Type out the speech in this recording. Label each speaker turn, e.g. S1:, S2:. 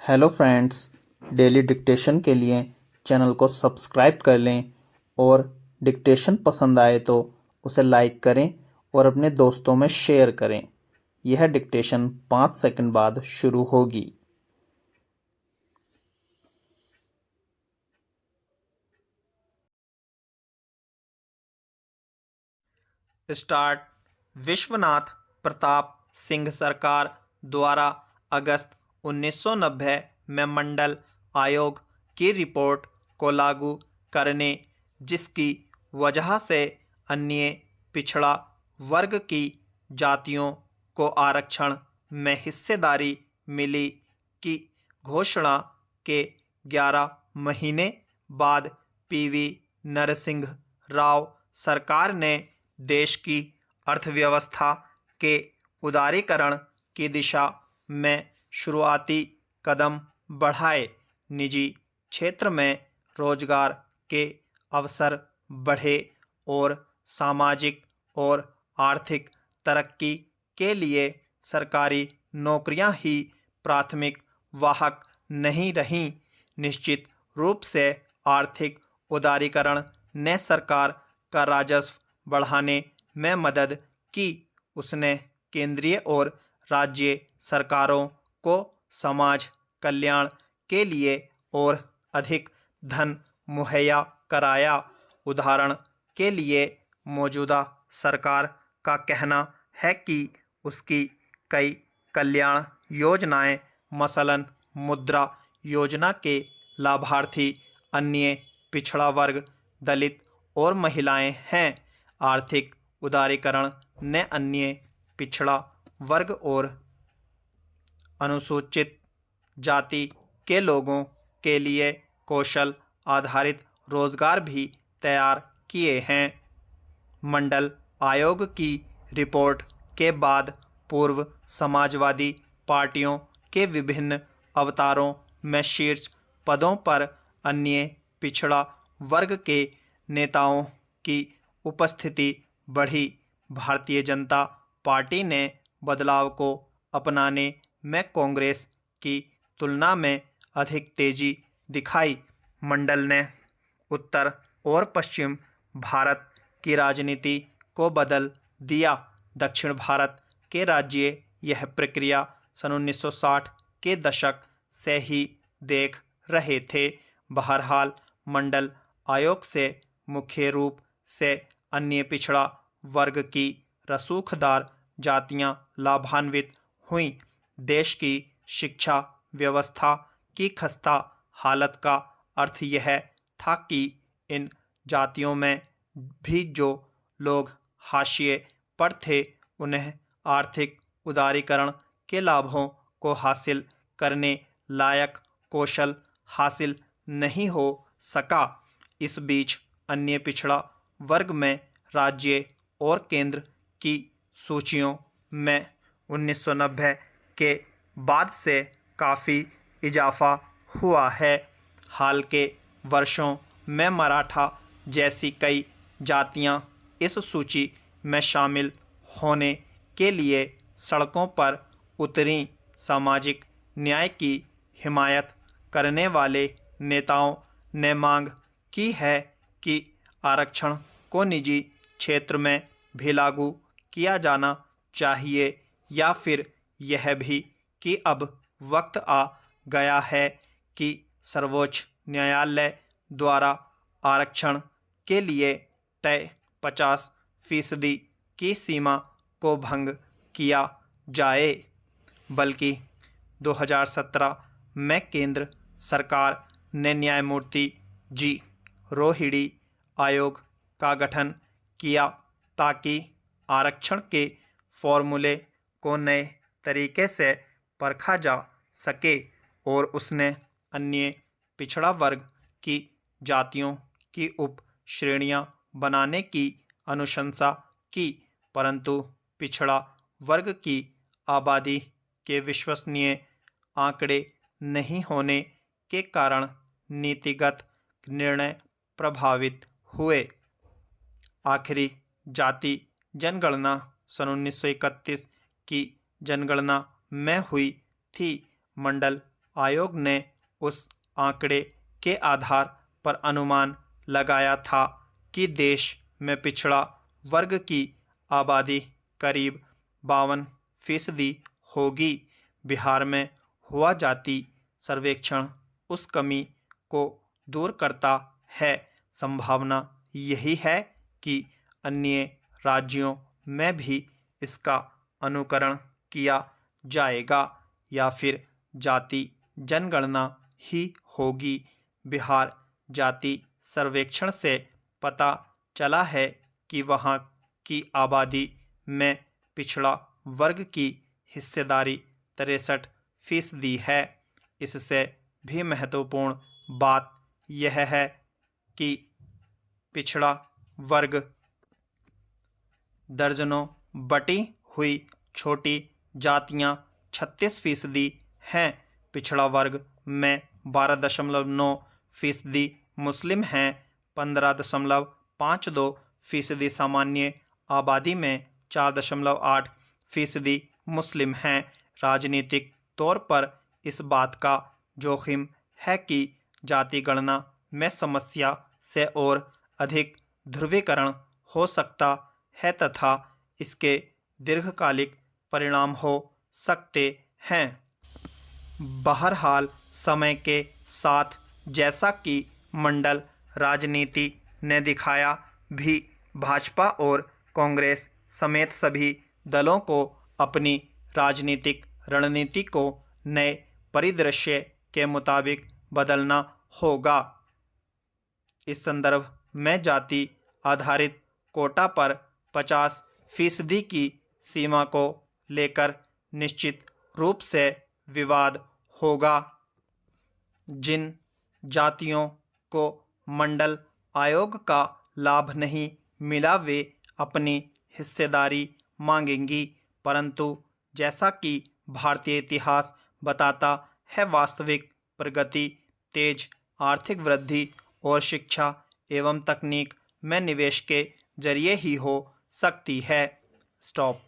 S1: Hello friends, daily dictation के लिए channel को सब्सक्राइब कर लें और डिक्टेशन पसंद आए तो उसे लाइक करें और अपने दोस्तों में शेयर करें। यह डिक्टेशन 5 सेकंड बाद शुरू होगी।
S2: स्टार्ट। विश्वनाथ प्रताप सिंह सरकार द्वारा अगस्त 1990 में मंडल आयोग की रिपोर्ट को लागू करने, जिसकी वजह से अन्य पिछड़ा वर्ग की जातियों को आरक्षण में हिस्सेदारी मिली, की घोषणा के 11 महीने बाद पीवी नरसिंह राव सरकार ने देश की अर्थव्यवस्था के उदारीकरण की दिशा में शुरुआती कदम बढ़ाए। निजी क्षेत्र में रोजगार के अवसर बढ़े और सामाजिक और आर्थिक तरक्की के लिए सरकारी नौकरियां ही प्राथमिक वाहक नहीं रहीं। निश्चित रूप से आर्थिक उदारीकरण ने सरकार का राजस्व बढ़ाने में मदद की। उसने केंद्रीय और राज्य सरकारों को समाज कल्याण के लिए और अधिक धन मुहैया कराया। उदाहरण के लिए, मौजूदा सरकार का कहना है कि उसकी कई कल्याण योजनाएं, मसलन मुद्रा योजना के लाभार्थी अन्य पिछड़ा वर्ग, दलित और महिलाएं हैं। आर्थिक उदारीकरण ने अन्य पिछड़ा वर्ग और अनुसूचित जाति के लोगों के लिए कौशल आधारित रोजगार भी तैयार किए हैं। मंडल आयोग की रिपोर्ट के बाद पूर्व समाजवादी पार्टियों के विभिन्न अवतारों में शीर्ष पदों पर अन्य पिछड़ा वर्ग के नेताओं की उपस्थिति बढ़ी। भारतीय जनता पार्टी ने बदलाव को अपनाने में कांग्रेस की तुलना में अधिक तेजी दिखाई। मंडल ने उत्तर और पश्चिम भारत की राजनीति को बदल दिया। दक्षिण भारत के राज्य यह प्रक्रिया सन 1960 के दशक से ही देख रहे थे। बहरहाल, मंडल आयोग से मुख्य रूप से अन्य पिछड़ा वर्ग की रसूखदार जातियां लाभान्वित हुईं। देश की शिक्षा व्यवस्था की खस्ता हालत का अर्थ यह था कि इन जातियों में भी जो लोग हाशिए पर थे, उन्हें आर्थिक उदारीकरण के लाभों को हासिल करने लायक कौशल हासिल नहीं हो सका। इस बीच अन्य पिछड़ा वर्ग में राज्य और केंद्र की सूचियों में 1990 के बाद से काफ़ी इजाफा हुआ है। हाल के वर्षों में मराठा जैसी कई जातियां इस सूची में शामिल होने के लिए सड़कों पर उतरीं। सामाजिक न्याय की हिमायत करने वाले नेताओं ने मांग की है कि आरक्षण को निजी क्षेत्र में भी लागू किया जाना चाहिए, या फिर यह भी कि अब वक्त आ गया है कि सर्वोच्च न्यायालय द्वारा आरक्षण के लिए तय 50% की सीमा को भंग किया जाए। बल्कि 2017 में केंद्र सरकार ने न्यायमूर्ति जी रोहिणी आयोग का गठन किया ताकि आरक्षण के फॉर्मूले को नए तरीके से परखा जा सके, और उसने अन्य पिछड़ा वर्ग की जातियों की उप श्रेणियां बनाने की अनुशंसा की। परंतु पिछड़ा वर्ग की आबादी के विश्वसनीय आंकड़े नहीं होने के कारण नीतिगत निर्णय प्रभावित हुए। आखिरी जाति जनगणना सन 1931 की जनगणना में हुई थी। मंडल आयोग ने उस आंकड़े के आधार पर अनुमान लगाया था कि देश में पिछड़ा वर्ग की आबादी करीब 52% होगी। बिहार में हुआ जाति सर्वेक्षण उस कमी को दूर करता है। संभावना यही है कि अन्य राज्यों में भी इसका अनुकरण किया जाएगा या फिर जाति जनगणना ही होगी। बिहार जाति सर्वेक्षण से पता चला है कि वहाँ की आबादी में पिछड़ा वर्ग की हिस्सेदारी 63% है। इससे भी महत्वपूर्ण बात यह है कि पिछड़ा वर्ग दर्जनों बटी हुई छोटी जातियां 36% हैं। पिछड़ा वर्ग में 12.9% मुस्लिम हैं, 15.52% सामान्य आबादी में 4.8% मुस्लिम हैं। राजनीतिक तौर पर इस बात का जोखिम है कि जाति गणना में समस्या से और अधिक ध्रुवीकरण हो सकता है तथा इसके दीर्घकालिक परिणाम हो सकते हैं। बहरहाल समय के साथ जैसा कि मंडल राजनीति ने दिखाया भी, भाजपा और कांग्रेस समेत सभी दलों को अपनी राजनीतिक रणनीति को नए परिदृश्य के मुताबिक बदलना होगा। इस संदर्भ में जाति आधारित कोटा पर 50% की सीमा को लेकर निश्चित रूप से विवाद होगा। जिन जातियों को मंडल आयोग का लाभ नहीं मिला वे अपनी हिस्सेदारी मांगेंगी, परंतु जैसा कि भारतीय इतिहास बताता है, वास्तविक प्रगति तेज आर्थिक वृद्धि और शिक्षा एवं तकनीक में निवेश के जरिए ही हो सकती है। स्टॉप।